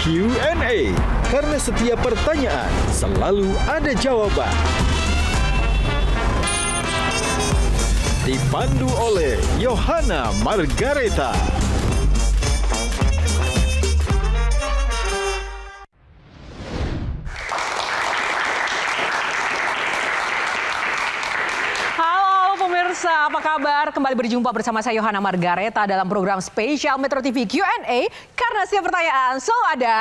Q&A. Karena setiap pertanyaan selalu ada jawaban. Dipandu oleh Yohana Margareta. Halo pemirsa, apa kabar? Kembali berjumpa bersama saya Yohana Margareta dalam program spesial Metro TV Q&A. Karena setiap pertanyaan selalu ada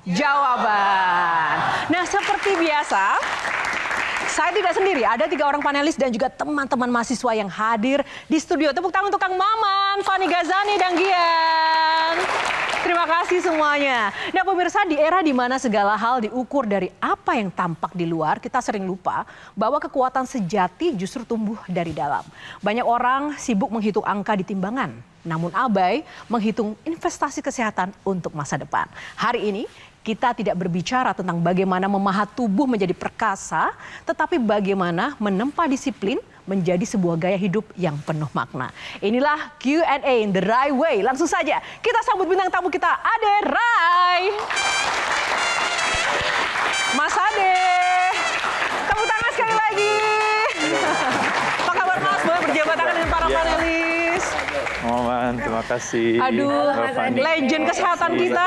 jawaban. Nah, seperti biasa, saya tidak sendiri, ada 3 orang panelis dan juga teman-teman mahasiswa yang hadir di studio. Tepuk tangan untuk Kang Maman, Fani Gazani, dan Gian. Terima kasih semuanya. Nah pemirsa, di era di mana segala hal diukur dari apa yang tampak di luar, kita sering lupa bahwa kekuatan sejati justru tumbuh dari dalam. Banyak orang sibuk menghitung angka di timbangan, namun abai menghitung investasi kesehatan untuk masa depan. Hari ini kita tidak berbicara tentang bagaimana memahat tubuh menjadi perkasa, tetapi bagaimana menempa disiplin menjadi sebuah gaya hidup yang penuh makna. Inilah Q&A in the right way. Langsung saja kita sambut bintang tamu kita, Ade Rai. Mas Ade, tepuk tangan sekali lagi. Apa kabar Mas? Boleh berjabat tangan dengan para panelis. Maman, terima kasih. Aduh, legend kesehatan kita.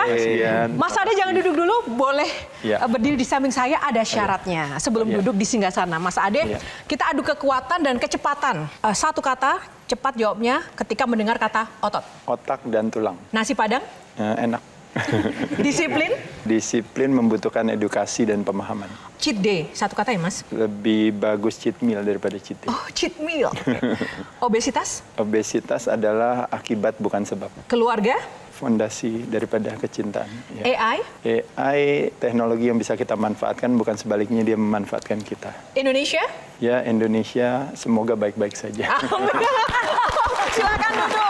Mas Ade jangan duduk dulu, boleh berdiri di samping saya, ada syaratnya. Sebelum duduk di singgasana, Mas Ade, kita adu kekuatan dan kecepatan. Satu kata, cepat jawabnya ketika mendengar kata otot. Otak dan tulang. Nasi Padang? Enak. Disiplin? Disiplin membutuhkan edukasi dan pemahaman. Cheat day, satu kata ya Mas? Lebih bagus cheat meal daripada cheat day. Oh, cheat meal. Obesitas? Obesitas adalah akibat bukan sebab. Keluarga? Fondasi daripada kecintaan. Ya. AI? AI teknologi yang bisa kita manfaatkan, bukan sebaliknya dia memanfaatkan kita. Indonesia? Ya, Indonesia semoga baik-baik saja. Silakan duduk.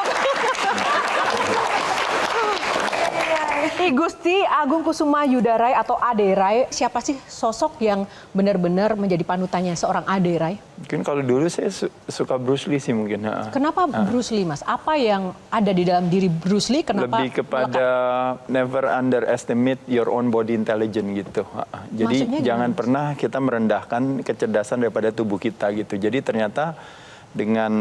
Gusti Agung Kusuma Yudarai atau Ade Rai, siapa sih sosok yang benar-benar menjadi panutannya seorang Ade Rai? Mungkin kalau dulu saya suka Bruce Lee sih mungkin. Kenapa Bruce Lee Mas? Apa yang ada di dalam diri Bruce Lee? Kenapa? Lebih kepada never underestimate your own body intelligence gitu. Jadi Maksudnya jangan gimana? pernah kita merendahkan kecerdasan daripada tubuh kita gitu. Jadi ternyata dengan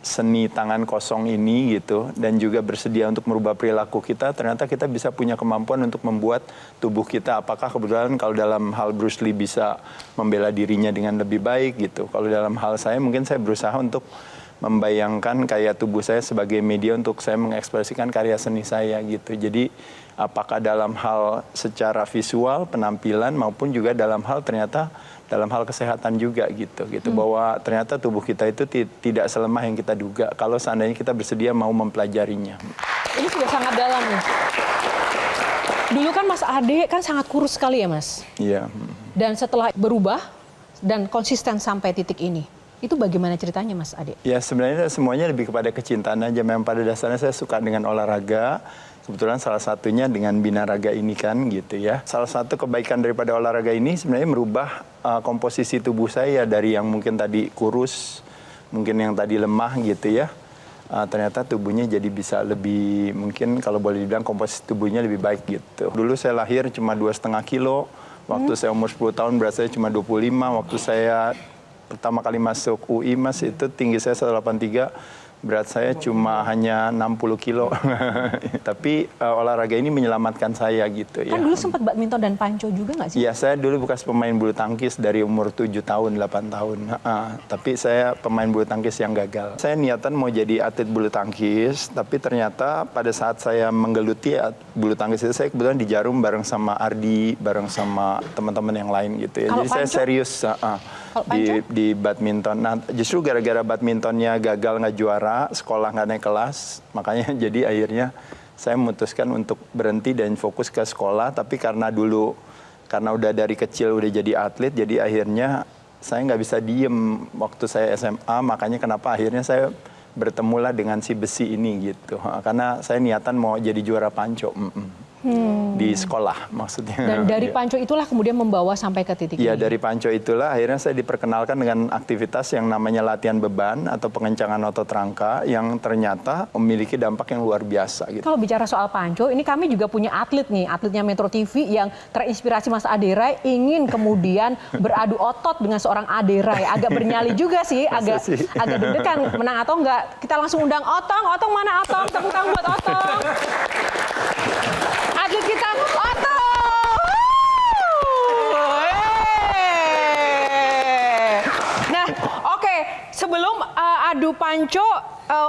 seni tangan kosong ini gitu dan juga bersedia untuk merubah perilaku kita, ternyata kita bisa punya kemampuan untuk membuat tubuh kita, apakah kebetulan kalau dalam hal Bruce Lee bisa membela dirinya dengan lebih baik gitu. Kalau dalam hal saya mungkin saya berusaha untuk membayangkan kayak tubuh saya sebagai media untuk saya mengekspresikan karya seni saya gitu. Jadi apakah dalam hal secara visual, penampilan maupun juga dalam hal ternyata dalam hal kesehatan juga gitu bahwa ternyata tubuh kita itu tidak selemah yang kita duga kalau seandainya kita bersedia mau mempelajarinya. Ini sudah sangat dalam nih. Dulu kan Mas Ade kan sangat kurus sekali ya Mas. Iya. Dan setelah berubah dan konsisten sampai titik ini, itu bagaimana ceritanya Mas Ade? Ya sebenarnya semuanya lebih kepada kecintaan aja. Memang pada dasarnya saya suka dengan olahraga. Kebetulan salah satunya dengan binaraga ini kan gitu ya. Salah satu kebaikan daripada olahraga ini sebenarnya merubah komposisi tubuh saya dari yang mungkin tadi kurus, mungkin yang tadi lemah gitu ya. Ternyata tubuhnya jadi bisa lebih, mungkin kalau boleh dibilang komposisi tubuhnya lebih baik gitu. Dulu saya lahir cuma 2,5 kilo, waktu saya umur 10 tahun berat saya cuma 25, waktu saya pertama kali masuk UI Mas itu tinggi saya 183. Berat saya cuma hanya 60 kilo. Tapi olahraga ini menyelamatkan saya gitu ya. Kan dulu sempat badminton dan panco juga nggak sih? Iya, saya dulu bekas pemain bulu tangkis dari umur 7 tahun, 8 tahun. Tapi saya pemain bulu tangkis yang gagal. Saya niatan mau jadi atlet bulu tangkis, tapi ternyata pada saat saya menggeluti bulu tangkis itu, saya kebetulan di Jarum bareng sama Ardi, bareng sama teman-teman yang lain gitu ya. Kalau Jadi saya panco? serius di badminton. Nah, justru gara-gara badmintonnya gagal nggak juara, sekolah nggak naik kelas, makanya jadi akhirnya saya memutuskan untuk berhenti dan fokus ke sekolah. Tapi karena udah dari kecil udah jadi atlet, jadi akhirnya saya nggak bisa diem waktu saya SMA. Makanya kenapa akhirnya saya bertemulah dengan si besi ini gitu. Karena saya niatan mau jadi juara panco. di sekolah maksudnya. Dan dari Panco itulah kemudian membawa sampai ke titik Iya, ini. dari Panco itulah akhirnya saya diperkenalkan dengan aktivitas yang namanya latihan beban atau pengencangan otot rangka yang ternyata memiliki dampak yang luar biasa gitu. Kalau bicara soal Panco, ini kami juga punya atlet nih, atletnya Metro TV yang terinspirasi Mas Ade Rai ingin kemudian beradu otot dengan seorang Ade Rai. Agak bernyali juga sih, agak deg-degan menang atau enggak. Kita langsung undang Otong. Otong mana Otong? Tepuk tangan buat Otong. Atlet kita Otong. Nah, oke. Sebelum adu Panco,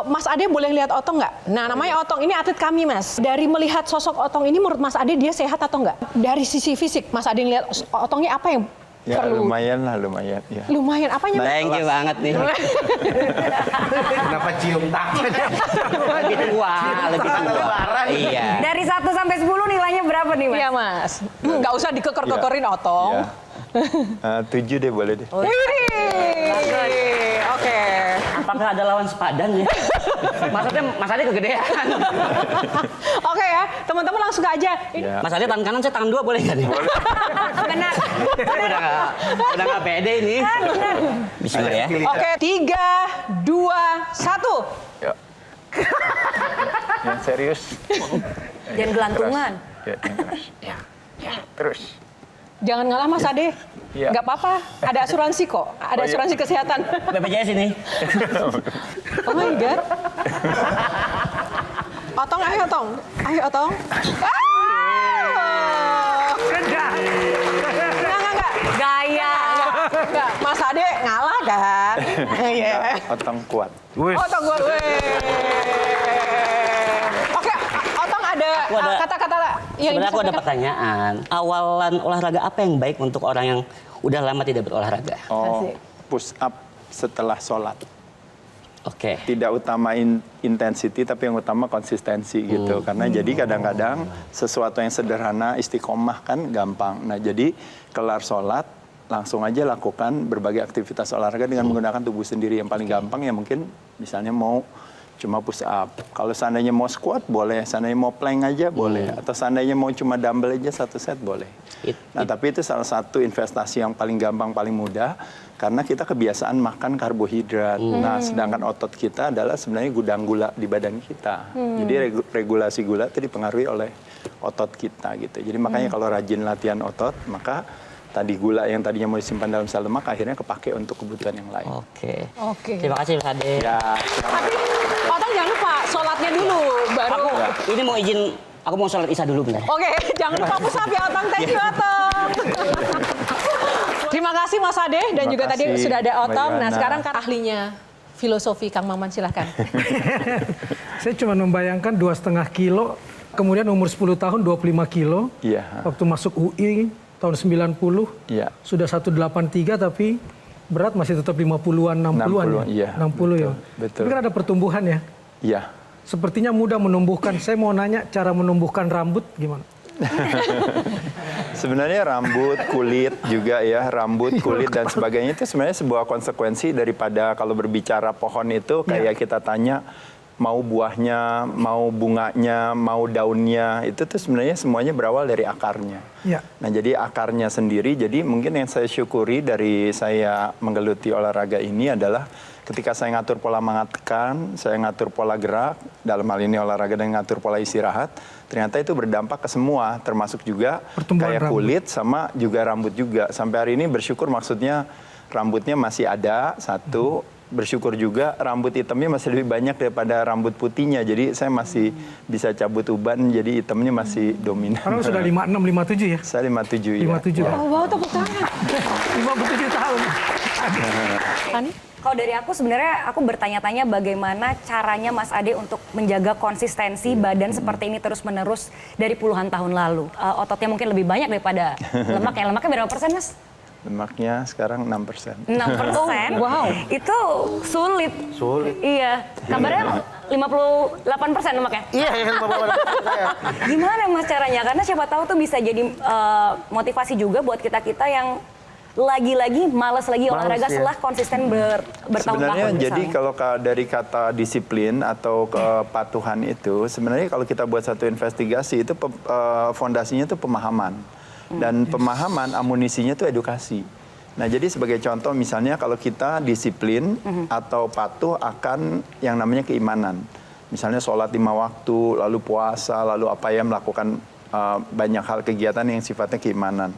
Mas Ade boleh lihat Otong nggak? Nah, namanya Otong, ini atlet kami, Mas. Dari melihat sosok Otong ini, menurut Mas Ade dia sehat atau nggak? Dari sisi fisik, Mas Ade ngelihat Otongnya apa yang Ya perlu? lumayan lah, lumayan. Ya. Lumayan, apanya? Thank you banget nih. Kenapa cium tangan? Lebih tua, lebih tua. Iya. Dari 1 sampai 10 nilainya berapa nih, Mas? Iya, Mas. Nggak usah dikeker-kekerin Otong. Ya. 7 deh, boleh deh. Widih. Oke. Apakah ada lawan sepadan ya? Maksudnya Mas Ade kegedean. Oke ya, teman-teman langsung aja. Ini Ya. Mas Ade tangan kanan, saya tangan 2 boleh nggak nih? Benar. Udah nggak pede ini. Bismillah ya. Oke, 3, 2, 1. Ya. Yang serius. Jangan gelantungan. Ya, yang keras. Ya. Terus. Jangan ngalah Mas Ade. Iya. Nggak apa-apa, ada asuransi kok. Ada asuransi kesehatan. BPJS ini. Oh my God. Otong, ayo Otong. Ayo Otong. Enggak. Gaya. Enggak. Mas Ade ngalah kan? Iya. Otong kuat. Otong gue. Oke, Otong ada Aku ada- kata-kata yang Sebenarnya aku ada disampaikan. pertanyaan. Awalan olahraga apa yang baik untuk orang yang udah lama tidak berolahraga? Oh, Asik. push up setelah sholat. Oke. Tidak utama intensity tapi yang utama konsistensi gitu. Karena jadi kadang-kadang sesuatu yang sederhana istiqomah kan gampang. Nah, jadi kelar sholat langsung aja lakukan berbagai aktivitas olahraga dengan menggunakan tubuh sendiri. Yang paling gampang ya mungkin misalnya mau cuma push up. Kalau seandainya mau squat boleh, seandainya mau plank aja boleh, atau seandainya mau cuma dumbbell aja 1 set boleh. Nah, tapi itu salah satu investasi yang paling gampang, paling mudah karena kita kebiasaan makan karbohidrat. Nah, sedangkan otot kita adalah sebenarnya gudang gula di badan kita. Jadi regulasi gula itu dipengaruhi oleh otot kita gitu. Jadi makanya kalau rajin latihan otot, maka tadi gula yang tadinya mau disimpan dalam sel lemak akhirnya kepake untuk kebutuhan yang lain. Oke. Oke. Terima kasih Mas Ade. Ya, Tapi Otong jangan lupa sholatnya dulu, baru. Aku ini mau izin, aku mau sholat isya dulu bentar. Oke, jangan lupa push up ya Otong. Thank you Otong. Terima kasih Mas Ade dan Terima juga tadi kasih, sudah ada Mbak Otong. Nah Ivana. sekarang kan ahlinya filosofi Kang Maman, silahkan. Saya cuma membayangkan 2,5 kilo, kemudian umur 10 tahun 25 kilo. Iya. Waktu masuk UI tahun 90, Iya. sudah 183 tapi berat masih tetap 50-an, 60-an. 60, iya. 60 ya. Betul. Tapi kan ada pertumbuhan ya. Iya. Sepertinya mudah menumbuhkan. Saya mau nanya cara menumbuhkan rambut gimana? Sebenarnya rambut, kulit juga ya, rambut, kulit dan sebagainya itu sebenarnya sebuah konsekuensi daripada kalau berbicara pohon itu kayak kita tanya mau buahnya, mau bunganya, mau daunnya, itu tuh sebenarnya semuanya berawal dari akarnya. Ya. Nah, jadi akarnya sendiri, jadi mungkin yang saya syukuri dari saya menggeluti olahraga ini adalah ketika saya ngatur pola makan, saya ngatur pola gerak, dalam hal ini olahraga dan ngatur pola istirahat, ternyata itu berdampak ke semua, termasuk juga Pertumbuhan kayak rambut. kulit sama juga rambut juga. Sampai hari ini bersyukur maksudnya rambutnya masih ada, satu. Bersyukur juga rambut hitamnya masih lebih banyak daripada rambut putihnya. Jadi saya masih bisa cabut uban, jadi hitamnya masih dominan. Karena sudah 56, 57 ya? Saya 57 ya. 57. Oh wow, tepuk tangan. 57 tahun. Fani? Kalau dari aku sebenarnya aku bertanya-tanya bagaimana caranya Mas Ade untuk menjaga konsistensi badan seperti ini terus-menerus dari puluhan tahun lalu. Ototnya mungkin lebih banyak daripada lemaknya. Lemaknya berapa persen, Mas? Lemaknya sekarang 6%. 6%. Wow. Itu sulit. Sulit. Iya. Kabarnya 58% lemaknya. Iya, saya. Gimana Mas caranya? Karena siapa tahu tuh bisa jadi motivasi juga buat kita-kita yang lagi-lagi malas lagi olahraga ya. setelah konsisten bertahun-tahun Sebenarnya jadi misalnya? kalau dari kata disiplin atau kepatuhan itu, sebenarnya kalau kita buat satu investigasi itu fondasinya itu pemahaman. Dan pemahaman amunisinya itu edukasi. Nah jadi sebagai contoh misalnya kalau kita disiplin atau patuh akan yang namanya keimanan. Misalnya sholat 5 waktu, lalu puasa, lalu apa ya melakukan banyak hal kegiatan yang sifatnya keimanan.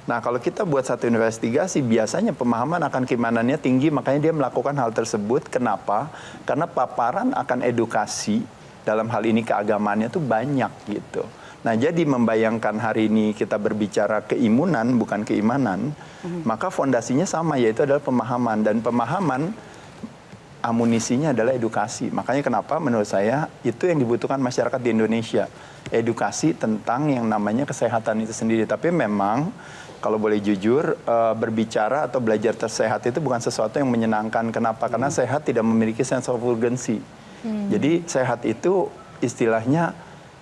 Nah kalau kita buat satu investigasi, biasanya pemahaman akan keimanannya tinggi, makanya dia melakukan hal tersebut. Kenapa? Karena paparan akan edukasi dalam hal ini keagamaannya tuh banyak gitu. Nah jadi membayangkan hari ini kita berbicara keimunan bukan keimanan, maka fondasinya sama, yaitu adalah pemahaman. Dan pemahaman amunisinya adalah edukasi. Makanya kenapa menurut saya itu yang dibutuhkan masyarakat di Indonesia. Edukasi tentang yang namanya kesehatan itu sendiri. Tapi memang kalau boleh jujur, berbicara atau belajar tersehat itu bukan sesuatu yang menyenangkan. Kenapa? Karena sehat tidak memiliki sense of urgency. Jadi sehat itu istilahnya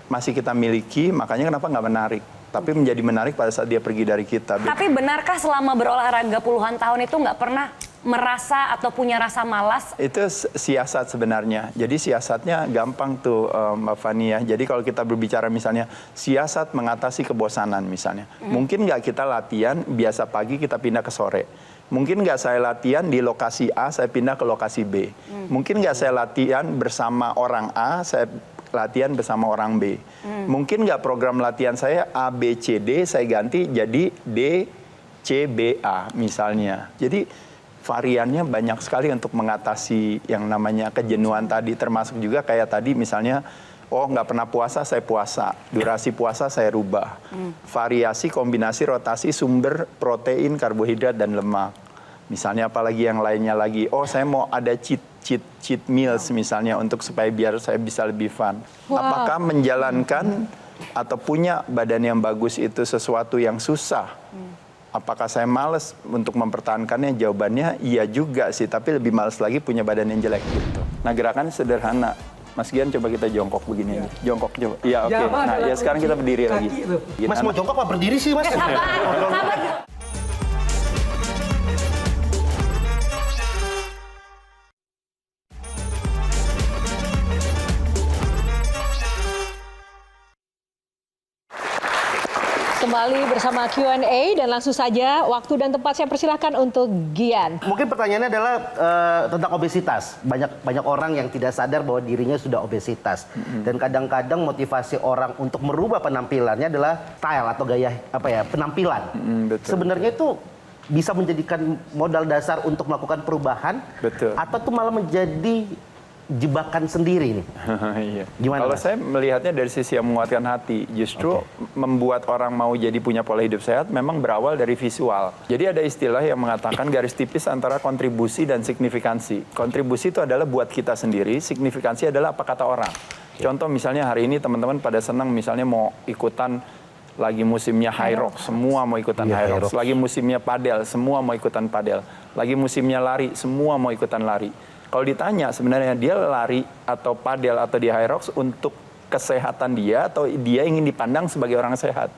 masih kita miliki, makanya kenapa nggak menarik. Tapi menjadi menarik pada saat dia pergi dari kita. Tapi benarkah selama berolahraga puluhan tahun itu nggak pernah merasa atau punya rasa malas? Itu siasat sebenarnya. Jadi siasatnya gampang tuh Mbak Fani ya. Jadi kalau kita berbicara misalnya siasat mengatasi kebosanan misalnya. Mungkin nggak kita latihan biasa pagi kita pindah ke sore. Mungkin nggak saya latihan di lokasi A, saya pindah ke lokasi B. Mungkin nggak saya latihan bersama orang A, saya latihan bersama orang B. Mungkin nggak program latihan saya A, B, C, D, saya ganti jadi D, C, B, A misalnya. Jadi variannya banyak sekali untuk mengatasi yang namanya kejenuhan tadi, termasuk juga kayak tadi misalnya, oh nggak pernah puasa, saya puasa, durasi puasa saya rubah, variasi kombinasi rotasi sumber protein, karbohidrat dan lemak, misalnya apalagi yang lainnya lagi, oh saya mau ada cheat meals misalnya untuk supaya biar saya bisa lebih fun. Apakah menjalankan atau punya badan yang bagus itu sesuatu yang susah? Apakah saya malas untuk mempertahankannya? Jawabannya iya juga sih, tapi lebih malas lagi punya badan yang jelek gitu. Nah gerakannya sederhana. Mas Gian coba kita jongkok begini. Jongkok coba. Iya oke. Nah ya sekarang kita berdiri lagi. Mas mau jongkok apa berdiri sih Mas? Sabar. Kembali bersama Q&A dan langsung saja waktu dan tempat saya persilahkan untuk Gian. Mungkin pertanyaannya adalah tentang obesitas. Banyak orang yang tidak sadar bahwa dirinya sudah obesitas. Dan kadang-kadang motivasi orang untuk merubah penampilannya adalah style atau gaya penampilan. Betul. Sebenarnya itu bisa menjadikan modal dasar untuk melakukan perubahan. Betul. Atau itu malah menjadi jebakan sendiri nih. Iya. Gimana, Kalau Mas? saya melihatnya dari sisi yang menguatkan hati, justru membuat orang mau jadi punya pola hidup sehat memang berawal dari visual. Jadi ada istilah yang mengatakan garis tipis antara kontribusi dan signifikansi. Kontribusi itu adalah buat kita sendiri, signifikansi adalah apa kata orang. Contoh misalnya hari ini teman-teman pada senang misalnya mau ikutan lagi musimnya high rock, semua mau ikutan high rock. Lagi musimnya padel, semua mau ikutan padel. Lagi musimnya lari, semua mau ikutan lari. Kalau ditanya sebenarnya dia lari atau padel atau di high rocks untuk kesehatan dia atau dia ingin dipandang sebagai orang sehat.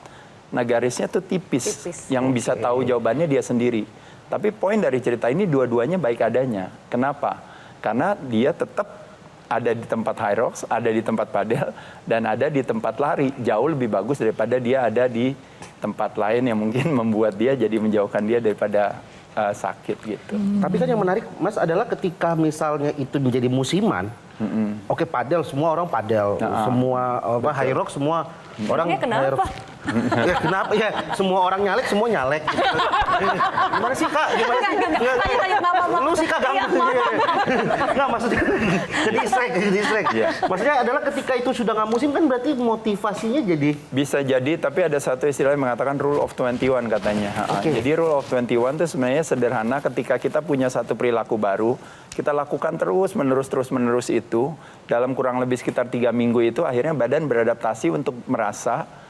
Nah garisnya tuh tipis. Yang bisa tahu jawabannya dia sendiri. Tapi poin dari cerita ini dua-duanya baik adanya. Kenapa? Karena dia tetap ada di tempat high rocks, ada di tempat padel, dan ada di tempat lari. Jauh lebih bagus daripada dia ada di tempat lain yang mungkin membuat dia jadi menjauhkan dia daripada sakit gitu. Tapi kan yang menarik Mas adalah ketika misalnya itu menjadi musiman, oke padel semua orang padel, semua high rock semua orang kenapa? Ya kenapa ya semua orang nyalek semua nyalek. Gimana sih Kak? Lu sih Kak nggak maksudnya jadi distract. Maksudnya adalah ketika itu sudah nggak musim kan berarti motivasinya jadi bisa jadi, tapi ada satu istilah yang mengatakan rule of 21 katanya. Jadi rule of 21 itu sebenarnya sederhana, ketika kita punya satu perilaku baru, kita lakukan terus menerus itu dalam kurang lebih sekitar 3 minggu itu akhirnya badan beradaptasi untuk merasa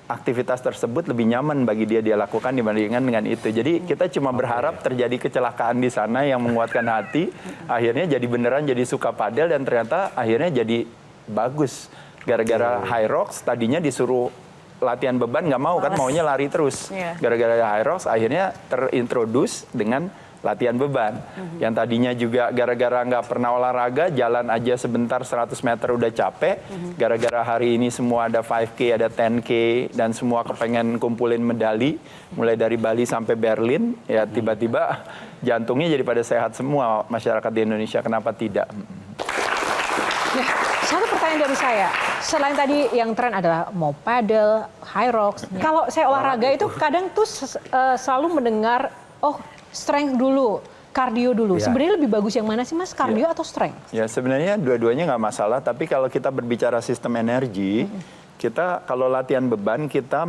aktivitas tersebut lebih nyaman bagi dia lakukan dibandingkan dengan itu. Jadi kita cuma berharap terjadi kecelakaan di sana yang menguatkan hati, akhirnya jadi beneran jadi suka padel dan ternyata akhirnya jadi bagus. Gara-gara high rocks tadinya disuruh latihan beban nggak mau kan, maunya lari terus. Gara-gara Hyrox akhirnya terintroduce dengan latihan beban. Yang tadinya juga gara-gara nggak pernah olahraga, jalan aja sebentar 100 meter udah capek. Gara-gara hari ini semua ada 5K, ada 10K, dan semua kepengen kumpulin medali. Mulai dari Bali sampai Berlin, ya tiba-tiba jantungnya jadi pada sehat semua masyarakat di Indonesia. Kenapa tidak? Nah, satu pertanyaan dari saya. Selain tadi yang tren adalah mau paddle, Hyrox. Kalau saya olahraga itu kadang tuh selalu mendengar, strength dulu, kardio dulu. Sebenarnya lebih bagus yang mana sih Mas, kardio atau strength? Ya sebenarnya dua-duanya nggak masalah, tapi kalau kita berbicara sistem energi, kita kalau latihan beban kita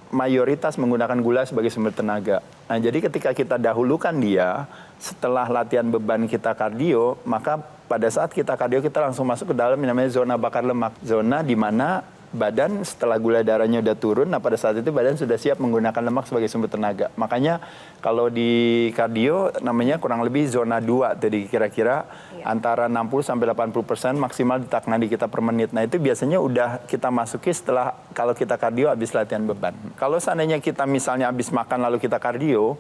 mayoritas menggunakan gula sebagai sumber tenaga. Nah jadi ketika kita dahulukan dia, setelah latihan beban kita kardio, maka pada saat kita kardio kita langsung masuk ke dalam yang namanya zona bakar lemak. Zona di mana badan setelah gula darahnya udah turun, nah pada saat itu badan sudah siap menggunakan lemak sebagai sumber tenaga. Makanya kalau di kardio namanya kurang lebih zona 2, jadi kira-kira antara 60-80% maksimal detak nadi kita per menit. Nah itu biasanya udah kita masuki setelah kalau kita kardio habis latihan beban. Kalau seandainya kita misalnya habis makan lalu kita kardio,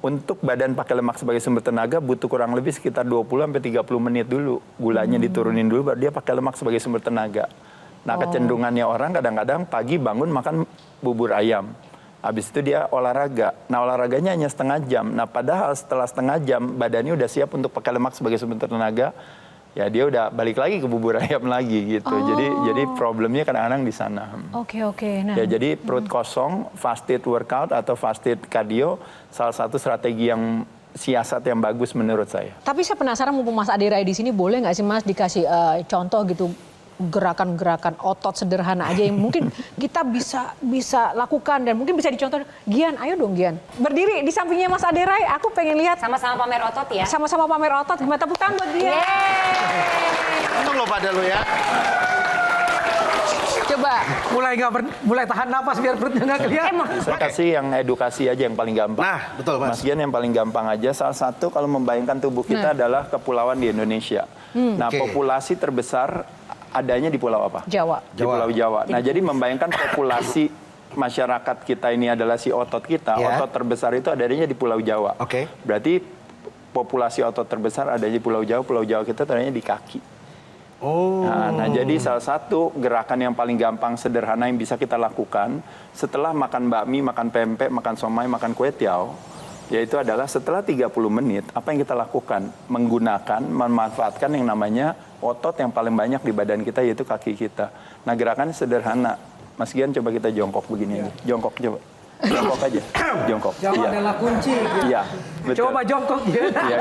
untuk badan pakai lemak sebagai sumber tenaga butuh kurang lebih sekitar 20-30 menit dulu. Gulanya diturunin dulu baru dia pakai lemak sebagai sumber tenaga. Nah kecenderungannya orang kadang-kadang pagi bangun makan bubur ayam. Habis itu dia olahraga. Nah olahraganya hanya setengah jam. Nah padahal setelah setengah jam badannya udah siap untuk pakai lemak sebagai sumber tenaga. Ya dia udah balik lagi ke bubur ayam lagi gitu. Jadi problemnya kadang-kadang di sana. Oke. Nah. Ya jadi perut kosong, fasted workout atau fasted cardio salah satu strategi yang siasat yang bagus menurut saya. Tapi saya penasaran mumpung Mas Ade Rai di sini, boleh nggak sih Mas dikasih contoh gitu gerakan-gerakan otot sederhana aja yang mungkin kita bisa lakukan dan mungkin bisa dicontoh. Gian, ayo dong Gian. Berdiri di sampingnya Mas Ade Rai, aku pengen lihat. Sama-sama pamer otot ya. Sama-sama pamer otot. Gimana, tepuk tangan buat dia. Untung lo pada lo ya. Coba. Mulai tahan napas biar perutnya nggak kelihatan. Saya kasih yang edukasi aja yang paling gampang. Nah, betul Mas. Mas Gian yang paling gampang aja. Salah satu kalau membayangkan tubuh kita adalah kepulauan di Indonesia. Nah populasi terbesar adanya di pulau apa? Jawa. Di Pulau Jawa. Nah jadi membayangkan populasi masyarakat kita ini adalah si otot kita. Otot terbesar itu adanya di Pulau Jawa. Berarti populasi otot terbesar adanya di Pulau Jawa. Pulau Jawa kita adanya di kaki. Nah jadi salah satu gerakan yang paling gampang sederhana yang bisa kita lakukan setelah makan bakmi, makan pempek, makan somai, makan kue tiaw, yaitu adalah setelah 30 menit apa yang kita lakukan? Memanfaatkan yang namanya otot yang paling banyak di badan kita yaitu kaki kita. Nah gerakannya sederhana. Mas Gian coba kita jongkok begini aja. Jongkok coba. Jongkok aja. Jongkok. Jawa adalah kunci. Iya, betul. Coba jongkok ya.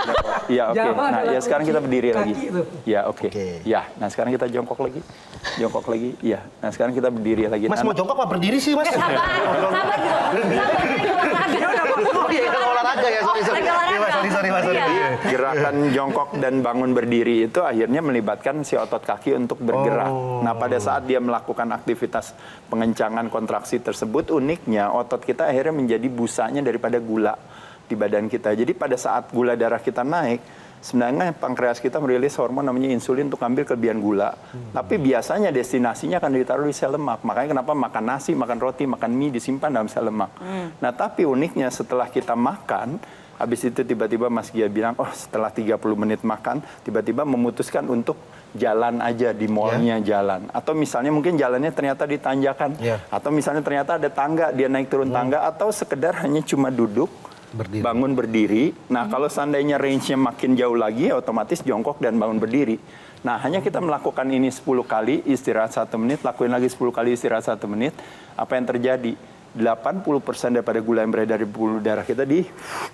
Iya, oke. Nah, ya sekarang kita berdiri lagi. Ya, oke. Oke. Ya, nah sekarang kita jongkok lagi. Jongkok lagi. Iya. Nah, sekarang kita berdiri lagi. Mas mau jongkok apa berdiri sih, Mas? Sabar Olahraga ya, sorry Mas. Gerakan jongkok dan bangun berdiri itu akhirnya melibatkan si otot kaki untuk bergerak. Nah, pada saat dia melakukan aktivitas pengencangan kontraksi tersebut, uniknya otot kita akhirnya menjadi busanya daripada gula di badan kita. Jadi pada saat gula darah kita naik, sebenarnya pankreas kita merilis hormon namanya insulin untuk ambil kelebihan gula. Tapi biasanya destinasinya akan ditaruh di sel lemak. Makanya kenapa makan nasi, makan roti, makan mie disimpan dalam sel lemak. Nah tapi uniknya setelah kita makan, habis itu tiba-tiba Mas Gia bilang, setelah 30 menit makan, tiba-tiba memutuskan untuk jalan aja di mallnya jalan. Atau misalnya mungkin jalannya ternyata di tanjakan. Atau misalnya ternyata ada tangga, dia naik turun tangga. Atau sekedar hanya cuma duduk, bangun berdiri. Nah kalau seandainya range-nya makin jauh lagi, otomatis jongkok dan bangun berdiri. Nah hanya kita melakukan ini 10 kali, istirahat 1 menit, lakuin lagi 10 kali, istirahat 1 menit. Apa yang terjadi? 80% daripada gula yang beredar di pembuluh darah kita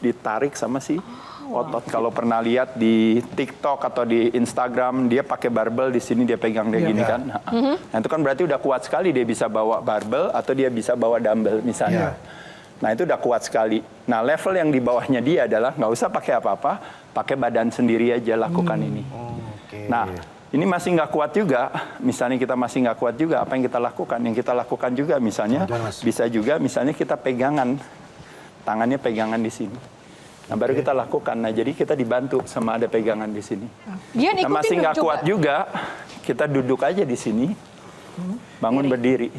ditarik sama si otot. Kalau pernah lihat di TikTok atau di Instagram, dia pakai barbel di sini dia pegang dia gini kan. Nah itu kan berarti udah kuat sekali dia bisa bawa barbel atau dia bisa bawa dumbbell misalnya. Nah itu udah kuat sekali. Nah level yang di bawahnya dia adalah nggak usah pakai apa-apa, pakai badan sendiri aja lakukan ini. Nah ini masih nggak kuat juga, misalnya kita masih nggak kuat juga, apa yang kita lakukan? Yang kita lakukan juga misalnya, bisa juga misalnya kita pegangan, tangannya pegangan di sini. Nah baru kita lakukan, nah jadi kita dibantu sama ada pegangan di sini. Nah, masih nggak kuat juga, kita duduk aja di sini, bangun berdiri.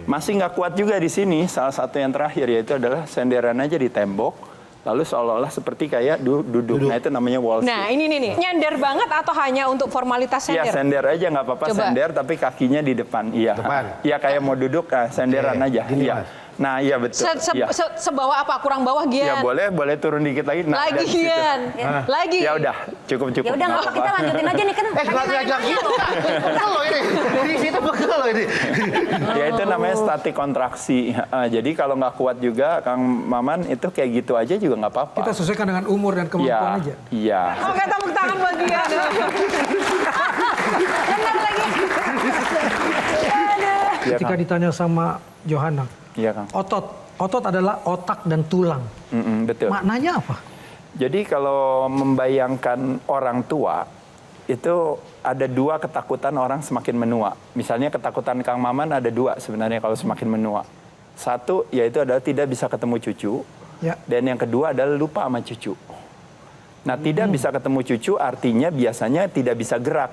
Masih nggak kuat juga di sini. Salah satu yang terakhir yaitu adalah senderan aja di tembok, lalu seolah-olah seperti kayak duduk. Nah itu namanya wall sit. Nah ini nih, nyender banget atau hanya untuk formalitas Iya sender? sender aja nggak apa-apa, Coba. sender tapi kakinya di depan. Iya. Depan. Iya kayak mau duduk, senderan Oke, aja. gini, Iya. Mas. Nah iya betul. Iya. Sebawah apa? Kurang bawah Ya Gian? boleh turun dikit lagi. Nah, Lagi dari situ. Gian? Lagi? Ya udah, cukup. Ya udah nggak apa, kita lanjutin aja nih kan. Nggak gitu. Pegel loh ini. Di situ pegel loh ini. Ya itu namanya statik kontraksi. Jadi kalau nggak kuat juga, Kang Maman itu kayak gitu aja juga nggak apa-apa. Kita sesuaikan dengan umur dan kemampuan aja. Iya. Oke, tepuk tangan buat Gian. Benar lagi. Iya, Ketika Kang. ditanya sama Johanna, Iya, Kang. otot adalah otak dan tulang. Betul. Maknanya apa? Jadi kalau membayangkan orang tua, itu ada dua ketakutan orang semakin menua. Misalnya ketakutan Kang Maman ada dua sebenarnya kalau semakin menua. Satu yaitu adalah tidak bisa ketemu cucu. Ya. Dan yang kedua adalah lupa sama cucu. Nah tidak bisa ketemu cucu artinya biasanya tidak bisa gerak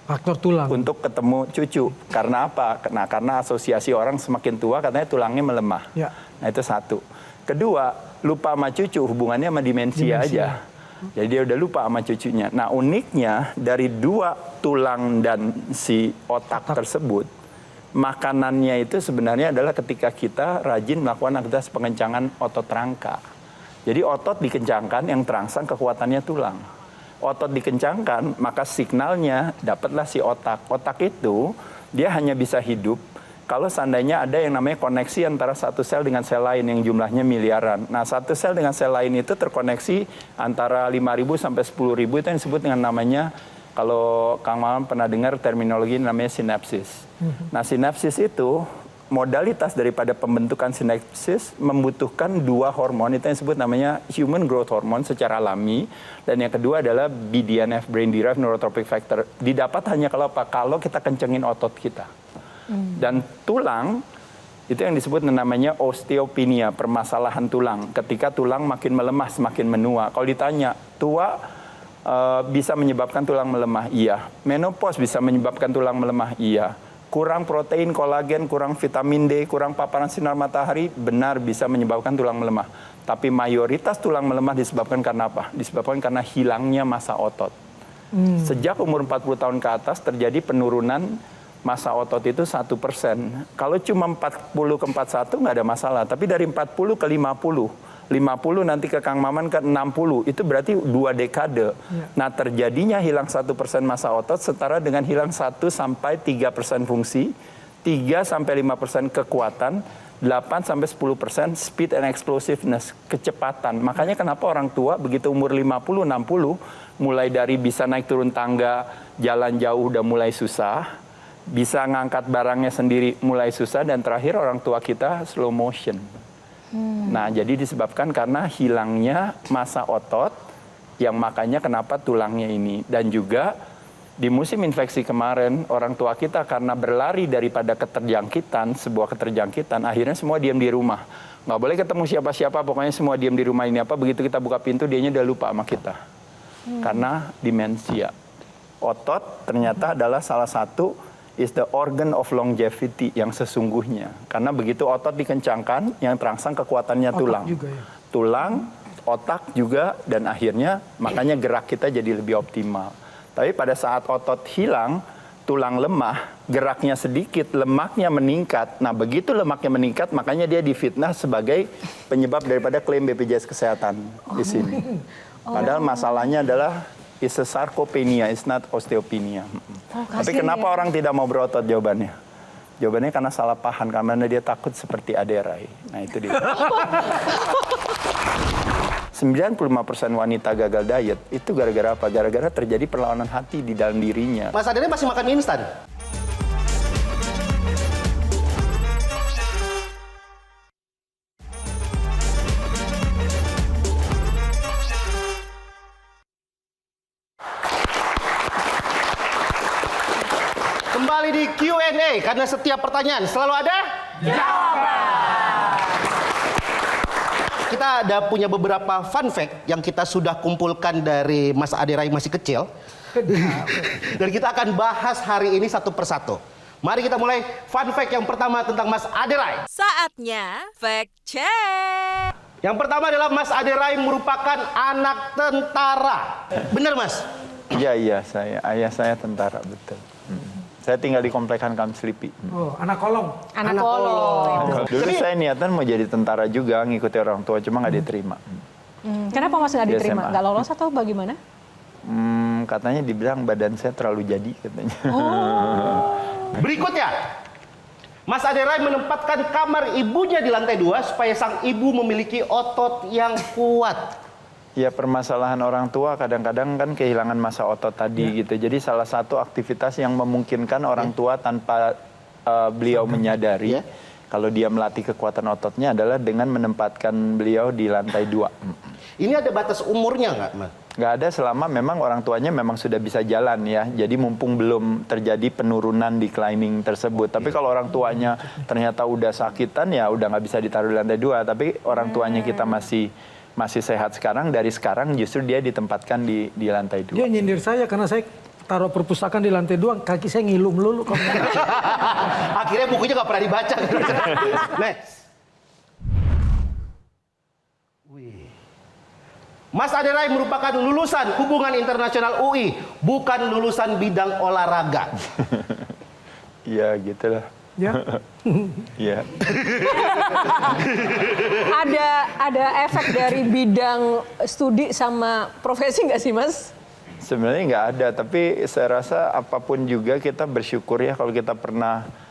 Faktor tulang. untuk ketemu cucu. Karena apa? Nah, karena asosiasi orang semakin tua katanya tulangnya melemah. Ya. Nah itu satu. Kedua, lupa sama cucu hubungannya sama demensia aja. Jadi dia udah lupa sama cucunya. Nah uniknya dari dua tulang dan si otak tersebut, makanannya itu sebenarnya adalah ketika kita rajin melakukan aktivitas pengencangan otot rangka. Jadi otot dikencangkan, yang terangsang kekuatannya tulang. Otot dikencangkan, maka signalnya dapatlah si otak. Otak itu dia hanya bisa hidup kalau seandainya ada yang namanya koneksi antara satu sel dengan sel lain yang jumlahnya miliaran. Nah, satu sel dengan sel lain itu terkoneksi antara 5.000 sampai 10.000 itu yang disebut dengan namanya, kalau Kang Maman pernah dengar terminologi namanya sinapsis. Nah, sinapsis itu modalitas daripada pembentukan sinapsis membutuhkan dua hormon, itu yang disebut namanya human growth hormone secara alami, dan yang kedua adalah BDNF, brain derived neurotrophic factor. Didapat hanya kalau apa? Kalau kita kencengin otot kita. Dan tulang itu yang disebut namanya osteopenia, permasalahan tulang. Ketika tulang makin melemah, semakin menua. Kalau ditanya, tua bisa menyebabkan tulang melemah? Iya. Menopause bisa menyebabkan tulang melemah? Iya. Kurang protein, kolagen, kurang vitamin D, kurang paparan sinar matahari, benar bisa menyebabkan tulang melemah. Tapi mayoritas tulang melemah disebabkan karena apa? Disebabkan karena hilangnya massa otot. Sejak umur 40 tahun ke atas terjadi penurunan massa otot itu 1%. Kalau cuma 40 ke 41 nggak ada masalah. Tapi dari 40 ke 50, 50 nanti ke Kang Maman ke 60, itu berarti 2 dekade. Nah terjadinya hilang 1% massa otot setara dengan hilang 1-3% fungsi, 3-5% kekuatan, 8-10% speed and explosiveness, kecepatan. Makanya kenapa orang tua begitu umur 50-60, mulai dari bisa naik turun tangga, jalan jauh udah mulai susah, bisa ngangkat barangnya sendiri mulai susah, dan terakhir orang tua kita slow motion. Nah, jadi disebabkan karena hilangnya massa otot, yang makanya kenapa tulangnya ini. Dan juga di musim infeksi kemarin, orang tua kita karena berlari daripada keterjangkitan, sebuah keterjangkitan, akhirnya semua diam di rumah. Nggak boleh ketemu siapa-siapa, pokoknya semua diam di rumah. Ini apa, begitu kita buka pintu, dianya udah lupa sama kita. Karena demensia. Otot ternyata adalah salah satu is the organ of longevity yang sesungguhnya. Karena begitu otot dikencangkan, yang terangsang kekuatannya tulang. Juga, ya. Tulang, otak juga, dan akhirnya makanya gerak kita jadi lebih optimal. Tapi pada saat otot hilang, tulang lemah, geraknya sedikit, lemaknya meningkat. Nah begitu lemaknya meningkat, makanya dia difitnah sebagai penyebab daripada klaim BPJS Kesehatan di sini. Padahal masalahnya adalah is a sarcopenia, is not osteopenia. Tapi kenapa orang tidak mau berotot jawabannya? Jawabannya karena salah paham, karena dia takut seperti Aderai. Nah itu dia. 95% wanita gagal diet itu gara-gara apa? Gara-gara terjadi perlawanan hati di dalam dirinya. Mas Aderai masih makan mie instan? Kembali di Q&A, karena setiap pertanyaan selalu ada jawaban. Kita ada punya beberapa fun fact yang kita sudah kumpulkan dari Mas Aderai masih kecil. Dan kita akan bahas hari ini satu persatu. Mari kita mulai fun fact yang pertama tentang Mas Aderai. Saatnya fact check. Yang pertama adalah Mas Aderai merupakan anak tentara. Benar Mas? Iya, ayah saya tentara, betul. Saya tinggal di komplek Hankam Selipi. Oh, anak kolong. Anak kolong. Dulu saya niatan mau jadi tentara juga, ngikuti orang tua, cuma nggak diterima. Kenapa Mas nggak Di diterima? SMA. Nggak lolos atau bagaimana? Katanya dibilang badan saya terlalu jadi, katanya. Berikutnya, Mas Aderai menempatkan kamar ibunya di lantai 2 supaya sang ibu memiliki otot yang kuat. Ya, permasalahan orang tua kadang-kadang kan kehilangan masa otot tadi gitu. Jadi salah satu aktivitas yang memungkinkan orang tua tanpa beliau menyadari kalau dia melatih kekuatan ototnya adalah dengan menempatkan beliau di lantai 2. Ini ada batas umurnya nggak, Mas? Nggak ada, selama memang orang tuanya memang sudah bisa jalan ya. Jadi mumpung belum terjadi penurunan declining tersebut. Tapi kalau orang tuanya ternyata udah sakitan ya udah nggak bisa ditaruh di lantai 2. Tapi orang tuanya kita masih sehat sekarang, dari sekarang justru dia ditempatkan di lantai 2. Dia nyindir saya karena saya taruh perpustakaan di lantai 2, kaki saya ngilu melulu. Akhirnya bukunya nggak pernah dibaca. Next. Mas Aderai merupakan lulusan Hubungan Internasional UI, bukan lulusan bidang olahraga. Iya, gitulah. Ya. Iya. Ada efek dari bidang studi sama profesi nggak sih Mas? Sebenarnya nggak ada, tapi saya rasa apapun juga kita bersyukur ya kalau kita pernah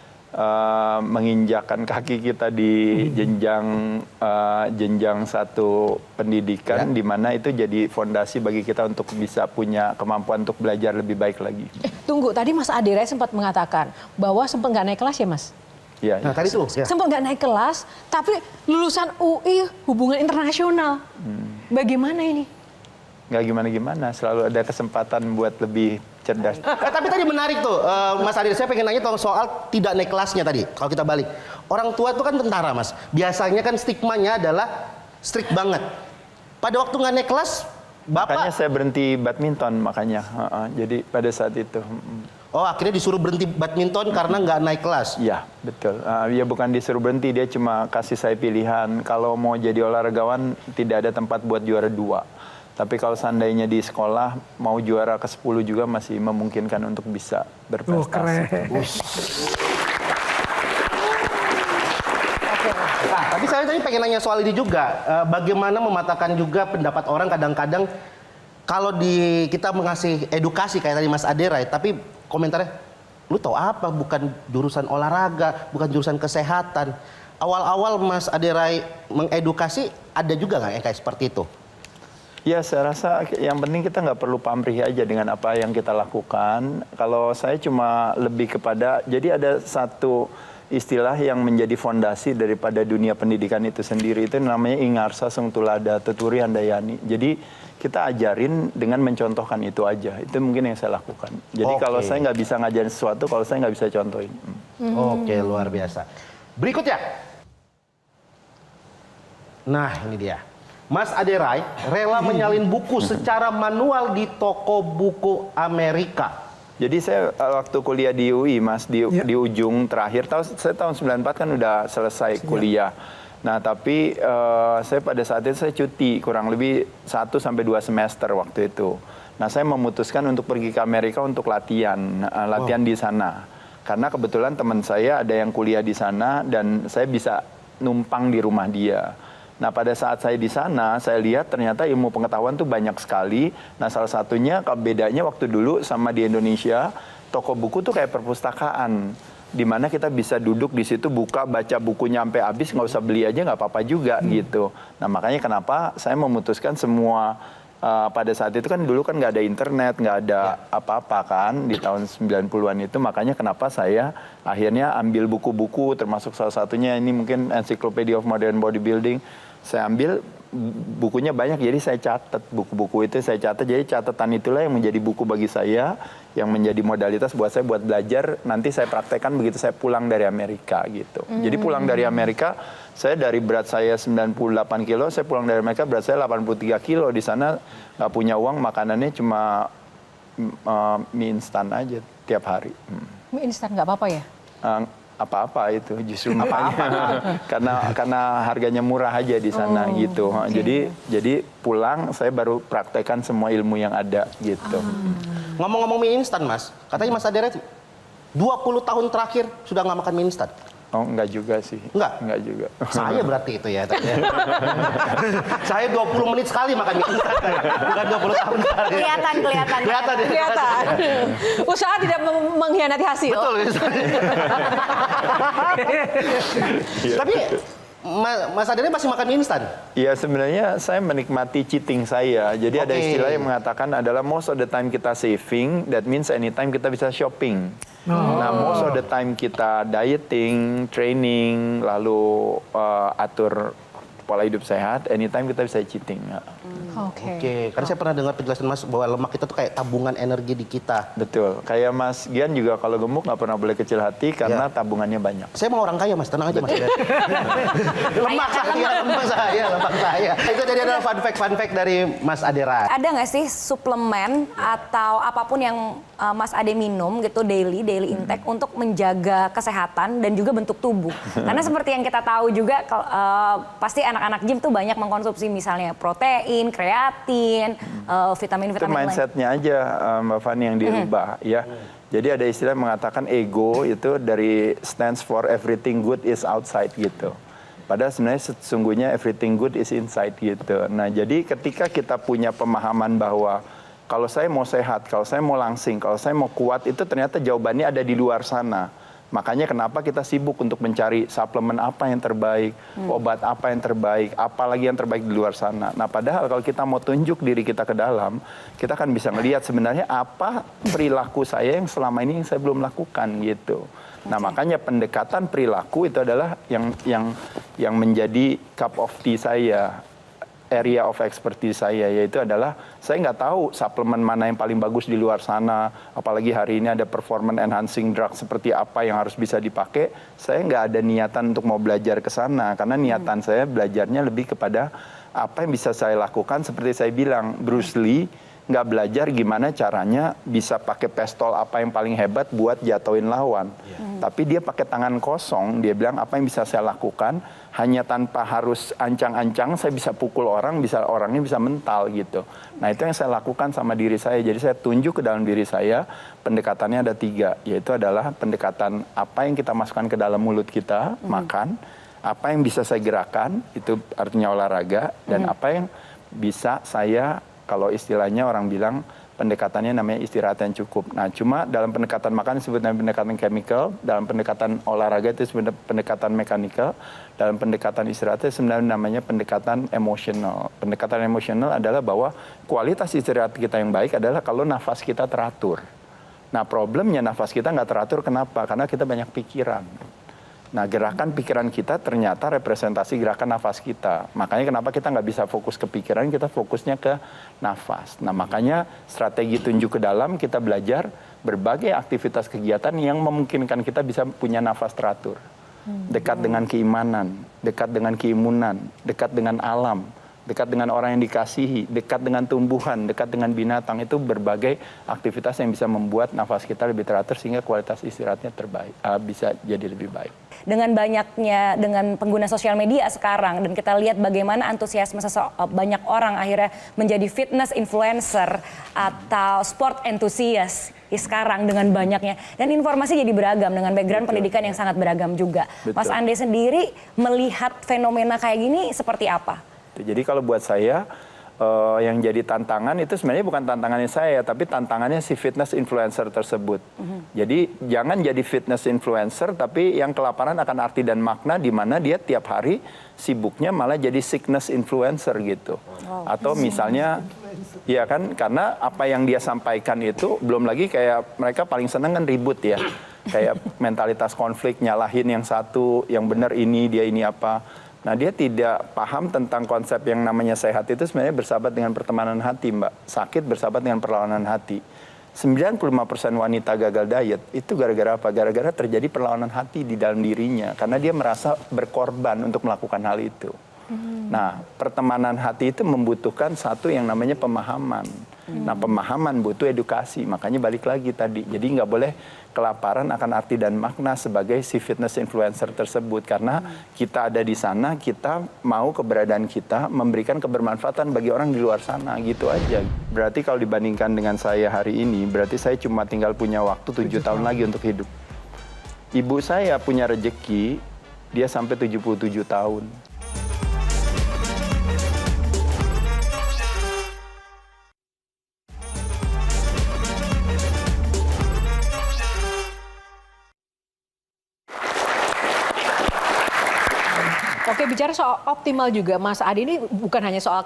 menginjakkan kaki kita di jenjang satu pendidikan, di mana itu jadi fondasi bagi kita untuk bisa punya kemampuan untuk belajar lebih baik lagi. Tunggu, tadi Mas Aderai sempat mengatakan bahwa sempat nggak naik kelas ya Mas? Iya. Nah, tadi tuh. Ya. Sempat nggak naik kelas, tapi lulusan UI Hubungan Internasional. Bagaimana ini? Nggak gimana-gimana, selalu ada kesempatan buat lebih cerdas. Tapi tadi menarik tuh, Mas Aderai, saya pengen nanya soal tidak naik kelasnya tadi. Kalau kita balik, orang tua itu kan tentara, Mas. Biasanya kan stigmanya adalah strict banget. Pada waktu nggak naik kelas, Bapak... Makanya saya berhenti badminton, makanya. Jadi pada saat itu. Oh, akhirnya disuruh berhenti badminton karena nggak naik kelas? Ya, betul. Ya bukan disuruh berhenti, dia cuma kasih saya pilihan. Kalau mau jadi olahragawan, tidak ada tempat buat juara 2. Tapi kalau seandainya di sekolah mau juara ke-10 juga masih memungkinkan untuk bisa berprestasi. Oh, keren. Nah, tapi saya tadi pengen nanya soal ini juga. Bagaimana mematahkan juga pendapat orang kadang-kadang kalau kita mengasih edukasi kayak tadi Mas Aderai, tapi komentarnya, lu tahu apa? Bukan jurusan olahraga, bukan jurusan kesehatan. Awal-awal Mas Aderai mengedukasi, ada juga nggak yang kayak seperti itu? Ya, saya rasa yang penting kita nggak perlu pamrih aja dengan apa yang kita lakukan. Kalau saya cuma lebih kepada, jadi ada satu istilah yang menjadi fondasi daripada dunia pendidikan itu sendiri, itu namanya Ingarsa Sungtulada Tuturi Handayani. Jadi kita ajarin dengan mencontohkan itu aja. Itu mungkin yang saya lakukan. Jadi kalau saya nggak bisa ngajarin sesuatu, kalau saya nggak bisa contohin. Oke, luar biasa. Berikutnya. Nah, ini dia. Mas Aderai rela menyalin buku secara manual di toko buku Amerika. Jadi saya waktu kuliah di UI, Mas, di ujung terakhir, saya tahun 94 kan udah selesai kuliah. Nah, tapi saya pada saat itu saya cuti kurang lebih 1 sampai 2 semester waktu itu. Nah, saya memutuskan untuk pergi ke Amerika untuk latihan di sana. Karena kebetulan teman saya ada yang kuliah di sana dan saya bisa numpang di rumah dia. Nah, pada saat saya di sana, saya lihat ternyata ilmu pengetahuan tuh banyak sekali. Nah, salah satunya bedanya waktu dulu sama di Indonesia, toko buku tuh kayak perpustakaan. Di mana kita bisa duduk di situ, buka, baca bukunya sampai habis, nggak usah beli aja, nggak apa-apa juga gitu. Nah, makanya kenapa saya memutuskan semua, pada saat itu kan dulu kan nggak ada internet, nggak ada apa-apa kan di tahun 90-an itu. Makanya kenapa saya akhirnya ambil buku-buku, termasuk salah satunya ini mungkin Encyclopedia of Modern Bodybuilding. Saya ambil bukunya banyak, jadi saya catat buku-buku itu, saya catat. Jadi catatan itulah yang menjadi buku bagi saya, yang menjadi modalitas buat saya buat belajar. Nanti saya praktekkan begitu saya pulang dari Amerika gitu. Jadi pulang dari Amerika, saya dari berat saya 98 kilo, saya pulang dari Amerika berat saya 83 kilo. Di sana nggak punya uang, makanannya cuma mie instan aja tiap hari. Mie instan nggak apa-apa ya? apa-apa itu justru makanya karena harganya murah aja di sana gitu. Jadi pulang saya baru praktekkan semua ilmu yang ada gitu. Ngomong-ngomong mie instan, Mas, katanya Mas Aderet 20 tahun terakhir sudah nggak makan mie instan. Oh, enggak juga sih. Enggak juga. Saya berarti itu ya. Saya 20 menit sekali makan mie instan. Bukan 20 tahun sekali. Kelihatan. Usaha tidak mengkhianati hasil. Betul. Tapi Mas Adere masih makan mie instan? Ya sebenarnya saya menikmati cheating saya. Jadi ada istilah yang mengatakan adalah most of the time kita saving, that means anytime kita bisa shopping. Nah, most of the time kita dieting, training, lalu atur pola hidup sehat, anytime kita bisa cheating. Oke, karena saya pernah dengar penjelasan Mas bahwa lemak itu tuh kayak tabungan energi di kita. Betul, kayak Mas Gian juga kalau gemuk nggak pernah boleh kecil hati karena tabungannya banyak. Saya mau orang kaya Mas, tenang aja Mas. lemak saya. Itu jadi adalah fun fact dari Mas Adera. Ada nggak sih suplemen atau apapun yang Mas Ade minum gitu daily intake untuk menjaga kesehatan dan juga bentuk tubuh? Karena seperti yang kita tahu juga pasti anak-anak gym tuh banyak mengkonsumsi misalnya protein, kreatin, vitamin-vitamin itu mindsetnya aja Mbak Fani yang dirubah ya. Jadi ada istilah mengatakan ego itu dari stands for everything good is outside gitu. Padahal sebenarnya sesungguhnya everything good is inside gitu. Nah jadi ketika kita punya pemahaman bahwa kalau saya mau sehat, kalau saya mau langsing, kalau saya mau kuat itu ternyata jawabannya ada di luar sana. Makanya kenapa kita sibuk untuk mencari suplemen apa yang terbaik, obat apa yang terbaik, apalagi yang terbaik di luar sana. Nah padahal kalau kita mau tunjuk diri kita ke dalam, kita kan bisa melihat sebenarnya apa perilaku saya yang selama ini yang saya belum lakukan gitu. Nah makanya pendekatan perilaku itu adalah yang menjadi cup of tea saya. Area of expertise saya, yaitu adalah saya nggak tahu suplemen mana yang paling bagus di luar sana, apalagi hari ini ada performance enhancing drug seperti apa yang harus bisa dipakai. Saya nggak ada niatan untuk mau belajar ke sana, karena niatan saya belajarnya lebih kepada apa yang bisa saya lakukan. Seperti saya bilang, Bruce Lee nggak belajar gimana caranya bisa pakai pistol apa yang paling hebat buat jatuhin lawan. Tapi dia pakai tangan kosong, dia bilang apa yang bisa saya lakukan, hanya tanpa harus ancang-ancang saya bisa pukul orang, orangnya bisa mental gitu. Nah itu yang saya lakukan sama diri saya. Jadi saya tunjuk ke dalam diri saya, pendekatannya ada 3, yaitu adalah pendekatan apa yang kita masukkan ke dalam mulut kita, makan, apa yang bisa saya gerakan, itu artinya olahraga, dan apa yang bisa saya, kalau istilahnya orang bilang, pendekatannya namanya istirahat yang cukup. Nah, cuma dalam pendekatan makan disebut pendekatan chemical, dalam pendekatan olahraga itu disebut pendekatan mechanical, dalam pendekatan istirahat itu sebenarnya namanya pendekatan emosional. Pendekatan emosional adalah bahwa kualitas istirahat kita yang baik adalah kalau nafas kita teratur. Nah, problemnya nafas kita nggak teratur, kenapa? Karena kita banyak pikiran. Nah, gerakan pikiran kita ternyata representasi gerakan nafas kita. Makanya kenapa kita nggak bisa fokus ke pikiran, kita fokusnya ke nafas. Nah, makanya strategi tunjuk ke dalam, kita belajar berbagai aktivitas kegiatan yang memungkinkan kita bisa punya nafas teratur. Dekat dengan keimanan, dekat dengan keimunan, dekat dengan alam, dekat dengan orang yang dikasihi, dekat dengan tumbuhan, dekat dengan binatang. Itu berbagai aktivitas yang bisa membuat nafas kita lebih teratur sehingga kualitas istirahatnya terbaik, bisa jadi lebih baik. Dengan banyaknya, dengan pengguna sosial media sekarang, dan kita lihat bagaimana antusiasme banyak orang akhirnya menjadi fitness influencer atau sport enthusiast sekarang dengan banyaknya. Dan informasi jadi beragam dengan background pendidikan yang sangat beragam juga. Mas Ande sendiri melihat fenomena kayak gini seperti apa? Jadi kalau buat saya, yang jadi tantangan itu sebenarnya bukan tantangannya saya, tapi tantangannya si fitness influencer tersebut. Jadi jangan jadi fitness influencer, tapi yang kelaparan akan arti dan makna di mana dia tiap hari sibuknya malah jadi sickness influencer gitu. Atau misalnya, ya kan, karena apa yang dia sampaikan itu belum lagi kayak mereka paling seneng kan ribut ya. Kayak mentalitas konflik, nyalahin yang satu, yang benar ini, dia ini apa. Nah, dia tidak paham tentang konsep yang namanya sehat itu sebenarnya bersahabat dengan pertemanan hati, Mbak. Sakit bersahabat dengan perlawanan hati. 95% wanita gagal diet itu gara-gara apa? Gara-gara terjadi perlawanan hati di dalam dirinya. Karena dia merasa berkorban untuk melakukan hal itu. Nah, pertemanan hati itu membutuhkan satu yang namanya pemahaman. Nah, pemahaman butuh edukasi. Makanya balik lagi tadi. Jadi nggak boleh kelaparan akan arti dan makna sebagai si fitness influencer tersebut. Karena kita ada di sana, kita mau keberadaan kita memberikan kebermanfaatan bagi orang di luar sana, gitu aja. Berarti kalau dibandingkan dengan saya hari ini, berarti saya cuma tinggal punya waktu 7 tahun lagi untuk hidup. Ibu saya punya rejeki, dia sampai 77 tahun. Oke, bicara soal optimal juga, Mas Ade ini bukan hanya soal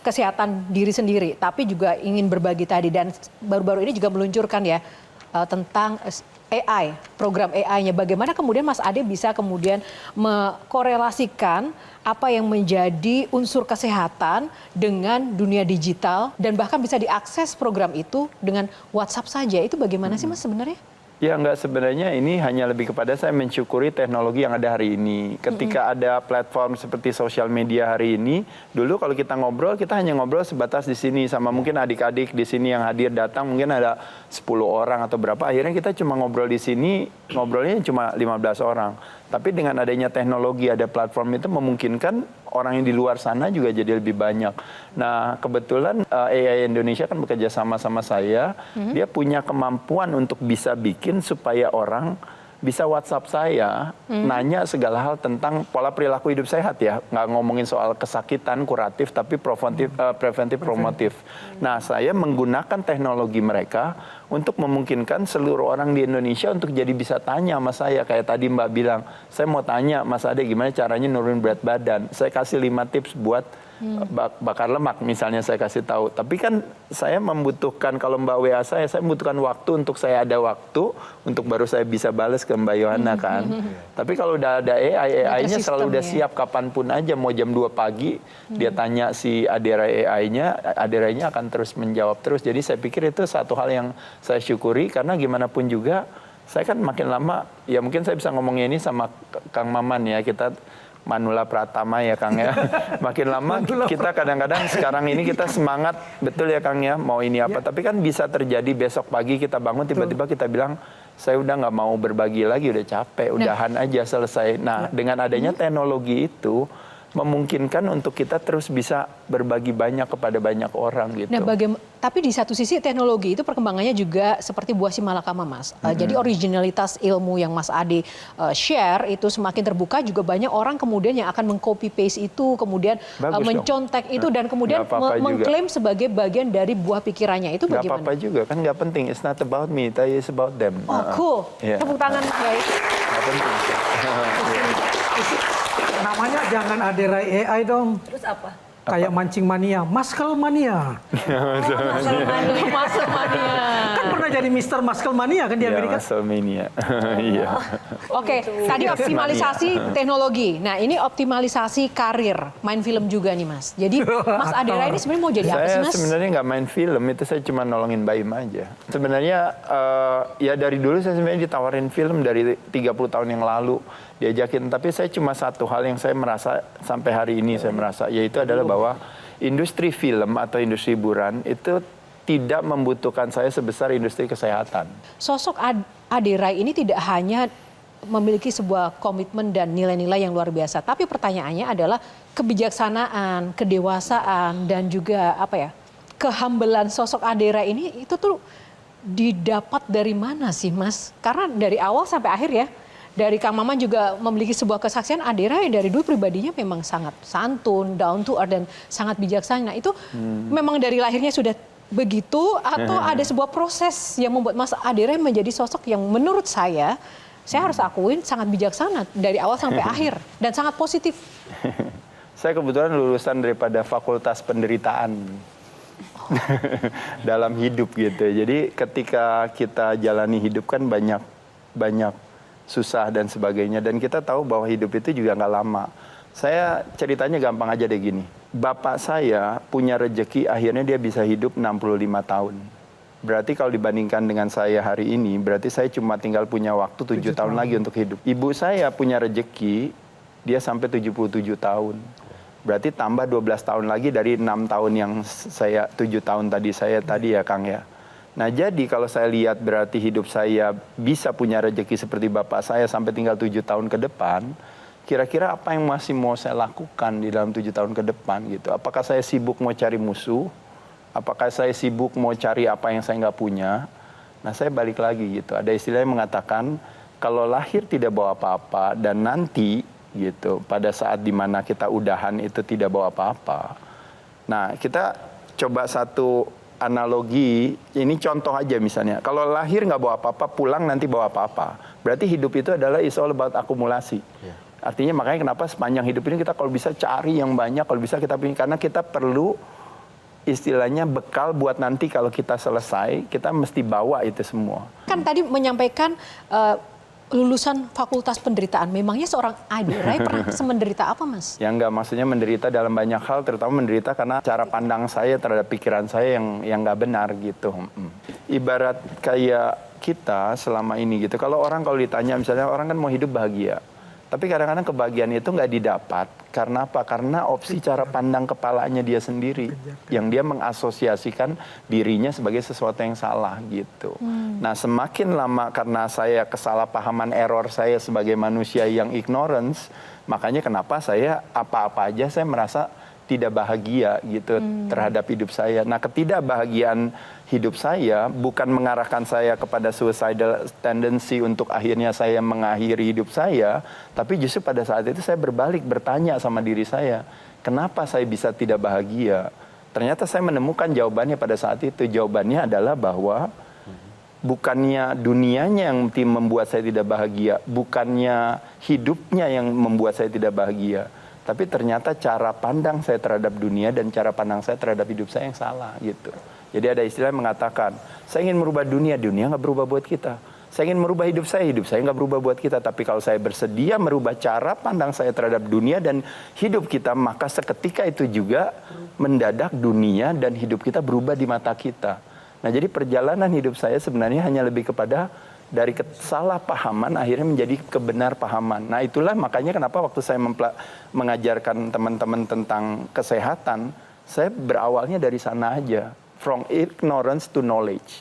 kesehatan diri sendiri, tapi juga ingin berbagi tadi, dan baru-baru ini juga meluncurkan ya tentang AI, program AI-nya. Bagaimana kemudian Mas Ade bisa kemudian mengkorelasikan apa yang menjadi unsur kesehatan dengan dunia digital, dan bahkan bisa diakses program itu dengan WhatsApp saja. Itu bagaimana sih Mas sebenarnya? Ya enggak, sebenarnya ini hanya lebih kepada saya mensyukuri teknologi yang ada hari ini. Ketika ada platform seperti sosial media hari ini, dulu kalau kita ngobrol, kita hanya ngobrol sebatas di sini sama mungkin adik-adik di sini yang hadir datang, mungkin ada 10 orang atau berapa. Akhirnya kita cuma ngobrol di sini, ngobrolnya cuma 15 orang. Tapi dengan adanya teknologi, ada platform itu memungkinkan orang yang di luar sana juga jadi lebih banyak. Nah, kebetulan AI Indonesia kan bekerja sama saya. Dia punya kemampuan untuk bisa bikin supaya orang bisa WhatsApp saya, nanya segala hal tentang pola perilaku hidup sehat ya. Nggak ngomongin soal kesakitan, kuratif, tapi preventif, promotif. Nah, saya menggunakan teknologi mereka untuk memungkinkan seluruh orang di Indonesia untuk jadi bisa tanya sama saya. Kayak tadi Mbak bilang, saya mau tanya Mas Ade gimana caranya nurunin berat badan. Saya kasih 5 tips buat bakar lemak misalnya, saya kasih tahu. Tapi kan saya membutuhkan, kalau Mbak WA saya membutuhkan waktu untuk saya ada waktu untuk baru saya bisa balas ke Mbak Yohana kan. Tapi kalau udah ada AI-nya selalu udah siap kapanpun aja, mau jam 2 pagi dia tanya si Adera AI-nya akan terus menjawab terus. Jadi saya pikir itu satu hal yang saya syukuri, karena gimana pun juga saya kan makin lama, ya mungkin saya bisa ngomongnya ini sama Kang Maman ya, kita Manula Pratama ya Kang ya. Makin lama kita kadang-kadang sekarang ini kita semangat betul ya Kang ya, mau ini apa. Tapi kan bisa terjadi besok pagi kita bangun tiba-tiba kita bilang saya udah nggak mau berbagi lagi, udah capek, udahan aja selesai. Nah dengan adanya teknologi itu memungkinkan untuk kita terus bisa berbagi banyak kepada banyak orang gitu. Nah, tapi di satu sisi teknologi itu perkembangannya juga seperti buah si malakama, Mas. Jadi originalitas ilmu yang Mas Ade share itu semakin terbuka, juga banyak orang kemudian yang akan meng-copy paste itu, kemudian mencontek itu dan kemudian mengklaim sebagai bagian dari buah pikirannya. Itu bagaimana? Gak apa-apa juga, kan nggak penting. It's not about me, it's about them. Oh, cool. Tepuk tangan, guys. Nggak penting. Namanya jangan Adera AI dong. Terus apa? Kayak mancing mania, muscle mania. Muscle mania. Kan pernah jadi Mr. Muscle Mania kan di Amerika? Muscle mania. Iya. Oke, tadi optimalisasi teknologi. Nah, ini optimalisasi karir, main film juga nih, Mas. Jadi Mas Adera ini sebenarnya mau jadi apa sih, Mas? Saya sebenarnya nggak main film, itu saya cuma nolongin Baim aja. Sebenarnya ya dari dulu saya sebenarnya ditawarin film dari 30 tahun yang lalu. Diajakin, tapi saya cuma satu hal yang saya merasa sampai hari ini saya merasa, yaitu adalah bahwa industri film atau industri hiburan itu tidak membutuhkan saya sebesar industri kesehatan. Sosok Adera ini tidak hanya memiliki sebuah komitmen dan nilai-nilai yang luar biasa, tapi pertanyaannya adalah kebijaksanaan, kedewasaan, dan juga kehambelan sosok Adera ini itu tuh didapat dari mana sih, Mas? Karena dari awal sampai akhir ya, dari Kang Maman juga memiliki sebuah kesaksian, Adera yang dari dulu pribadinya memang sangat santun, down to earth, dan sangat bijaksana. Nah, itu memang dari lahirnya sudah begitu, atau ada sebuah proses yang membuat Mas Adera menjadi sosok yang menurut saya harus akuin sangat bijaksana dari awal sampai akhir dan sangat positif. Saya kebetulan lulusan daripada Fakultas Penderitaan dalam hidup gitu. Jadi ketika kita jalani hidup kan banyak susah dan sebagainya, dan kita tahu bahwa hidup itu juga nggak lama. Saya ceritanya gampang aja deh gini. Bapak saya punya rejeki, akhirnya dia bisa hidup 65 tahun. Berarti kalau dibandingkan dengan saya hari ini, berarti saya cuma tinggal punya waktu 7 tahun lagi untuk hidup. Ibu saya punya rejeki, dia sampai 77 tahun. Berarti tambah 12 tahun lagi dari 6 tahun yang saya, 7 tahun tadi ya Kang ya. Nah jadi kalau saya lihat berarti hidup saya bisa punya rezeki seperti bapak saya sampai tinggal 7 tahun ke depan, kira-kira apa yang masih mau saya lakukan di dalam 7 tahun ke depan gitu. Apakah saya sibuk mau cari musuh? Apakah saya sibuk mau cari apa yang saya nggak punya? Nah saya balik lagi gitu, ada istilah yang mengatakan kalau lahir tidak bawa apa-apa dan nanti gitu pada saat dimana kita udahan itu tidak bawa apa-apa. Nah kita coba satu analogi, ini contoh aja misalnya, kalau lahir nggak bawa apa-apa, pulang nanti bawa apa-apa. Berarti hidup itu adalah is all about akumulasi. Artinya makanya kenapa sepanjang hidup ini kita kalau bisa cari yang banyak, kalau bisa kita punya, karena kita perlu istilahnya bekal buat nanti kalau kita selesai, kita mesti bawa itu semua. Kan tadi menyampaikan lulusan Fakultas Penderitaan. Memangnya seorang Ade Rai pernah semenderita apa, Mas? Ya enggak, maksudnya menderita dalam banyak hal, terutama menderita karena cara pandang saya terhadap pikiran saya yang nggak benar gitu. Ibarat kayak kita selama ini gitu, kalau ditanya misalnya orang kan mau hidup bahagia, tapi kadang-kadang kebahagiaan itu nggak didapat. Karena apa? Karena opsi cara pandang kepalanya dia sendiri. Yang dia mengasosiasikan dirinya sebagai sesuatu yang salah gitu. Nah semakin lama karena saya kesalahpahaman error saya sebagai manusia yang ignorance, makanya kenapa saya apa-apa aja saya merasa tidak bahagia gitu terhadap hidup saya. Nah ketidakbahagiaan hidup saya bukan mengarahkan saya kepada suicidal tendency untuk akhirnya saya mengakhiri hidup saya, tapi justru pada saat itu saya berbalik bertanya sama diri saya, kenapa saya bisa tidak bahagia? Ternyata saya menemukan jawabannya pada saat itu. Jawabannya adalah bahwa bukannya dunianya yang membuat saya tidak bahagia, bukannya hidupnya yang membuat saya tidak bahagia, tapi ternyata cara pandang saya terhadap dunia dan cara pandang saya terhadap hidup saya yang salah gitu. Jadi ada istilah yang mengatakan, saya ingin merubah dunia, dunia nggak berubah buat kita. Saya ingin merubah hidup saya nggak berubah buat kita. Tapi kalau saya bersedia merubah cara pandang saya terhadap dunia dan hidup kita, maka seketika itu juga mendadak dunia dan hidup kita berubah di mata kita. Nah jadi perjalanan hidup saya sebenarnya hanya lebih kepada dari kesalahpahaman akhirnya menjadi kebenarpahaman. Nah itulah makanya kenapa waktu saya mengajarkan teman-teman tentang kesehatan, saya berawalnya dari sana aja. From ignorance to knowledge.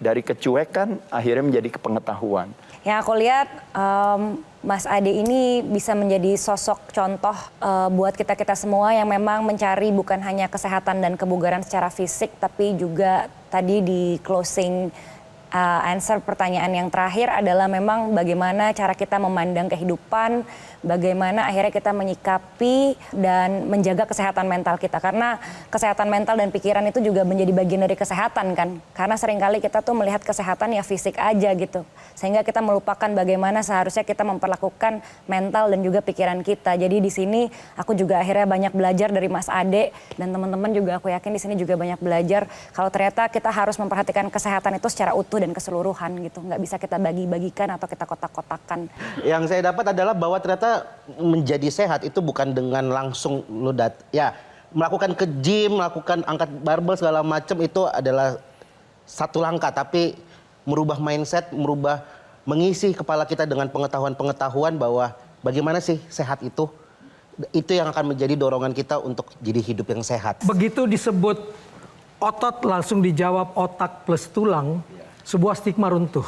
Dari kecuekan akhirnya menjadi kepengetahuan. Yang aku lihat Mas Ade ini bisa menjadi sosok contoh buat kita-kita semua yang memang mencari bukan hanya kesehatan dan kebugaran secara fisik, tapi juga tadi di closing answer pertanyaan yang terakhir adalah memang bagaimana cara kita memandang kehidupan, bagaimana akhirnya kita menyikapi dan menjaga kesehatan mental kita. Karena kesehatan mental dan pikiran itu juga menjadi bagian dari kesehatan kan. Karena seringkali kita tuh melihat kesehatan ya fisik aja gitu. Sehingga kita melupakan bagaimana seharusnya kita memperlakukan mental dan juga pikiran kita. Jadi di sini aku juga akhirnya banyak belajar dari Mas Ade dan teman-teman juga aku yakin di sini juga banyak belajar kalau ternyata kita harus memperhatikan kesehatan itu secara utuh dan keseluruhan gitu. Nggak bisa kita bagi-bagikan atau kita kotak-kotakan. Yang saya dapat adalah bahwa ternyata menjadi sehat itu bukan dengan langsung melakukan ke gym, melakukan angkat barbel segala macam itu adalah satu langkah, tapi merubah mindset, mengisi kepala kita dengan pengetahuan-pengetahuan bahwa bagaimana sih sehat itu yang akan menjadi dorongan kita untuk jadi hidup yang sehat. Begitu disebut otot langsung dijawab otak plus tulang, sebuah stigma runtuh.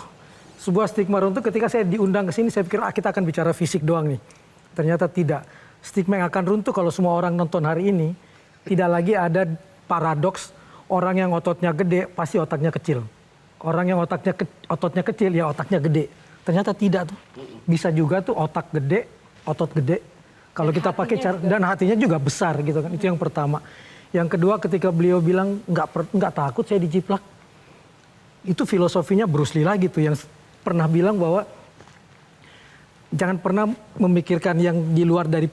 Sebuah stigma runtuh ketika saya diundang ke sini saya pikir kita akan bicara fisik doang nih. Ternyata tidak. Stigma yang akan runtuh kalau semua orang nonton hari ini, tidak lagi ada paradoks orang yang ototnya gede pasti otaknya kecil. Orang yang ototnya kecil ya otaknya gede. Ternyata tidak tuh. Bisa juga tuh otak gede, otot gede. Kalau kita pakai cara dan hatinya juga besar gitu kan. Itu yang pertama. Yang kedua ketika beliau bilang nggak takut saya dijiplak. Itu filosofinya Bruce Lee lagi tuh yang pernah bilang bahwa jangan pernah memikirkan yang di luar dari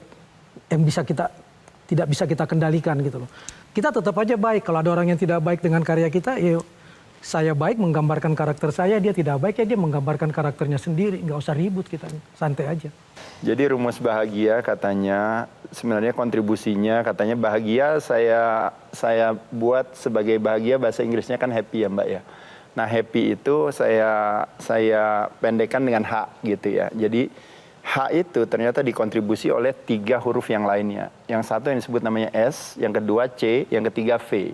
yang tidak bisa kita kendalikan gitu loh. Kita tetap aja baik. Kalau ada orang yang tidak baik dengan karya kita, ya saya baik menggambarkan karakter saya, dia tidak baik ya dia menggambarkan karakternya sendiri. Nggak usah ribut kita, santai aja. Jadi rumus bahagia katanya sebenarnya kontribusinya katanya bahagia saya buat sebagai bahagia bahasa Inggrisnya kan happy ya Mbak ya. Nah happy itu saya pendekkan dengan H gitu ya. Jadi H itu ternyata dikontribusi oleh 3 huruf yang lainnya. Yang satu yang disebut namanya S, yang kedua C, yang ketiga V.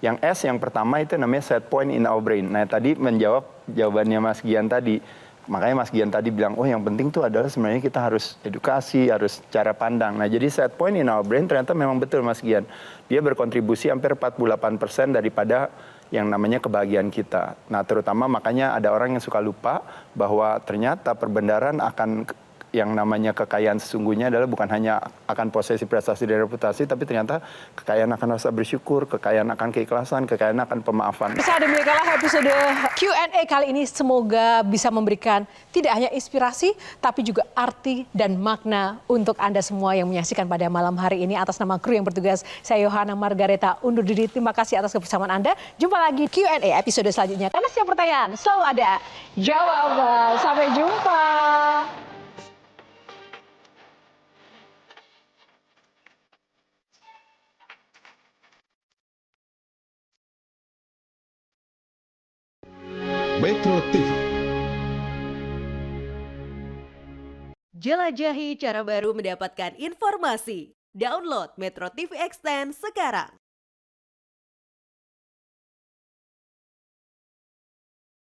Yang S yang pertama itu namanya set point in our brain. Nah tadi menjawab jawabannya Mas Gian tadi. Makanya Mas Gian tadi bilang, oh yang penting tuh adalah sebenarnya kita harus edukasi, harus cara pandang. Nah jadi set point in our brain ternyata memang betul Mas Gian. Dia berkontribusi hampir 48% daripada yang namanya kebahagiaan kita. Nah terutama makanya ada orang yang suka lupa bahwa ternyata perbendaharaan akan yang namanya kekayaan sesungguhnya adalah bukan hanya akan posesi, prestasi, dan reputasi, tapi ternyata kekayaan akan rasa bersyukur, kekayaan akan keikhlasan, kekayaan akan pemaafan. Demikianlah episode Q&A kali ini, semoga bisa memberikan tidak hanya inspirasi, tapi juga arti dan makna untuk Anda semua yang menyaksikan pada malam hari ini. Atas nama kru yang bertugas, saya Yohana Margareta undur diri. Terima kasih atas kebersamaan Anda. Jumpa lagi Q&A episode selanjutnya. Karena setiap pertanyaan selalu ada jawaban. Sampai jumpa. Metro TV. Jelajahi cara baru mendapatkan informasi. Download Metro TV Extend sekarang.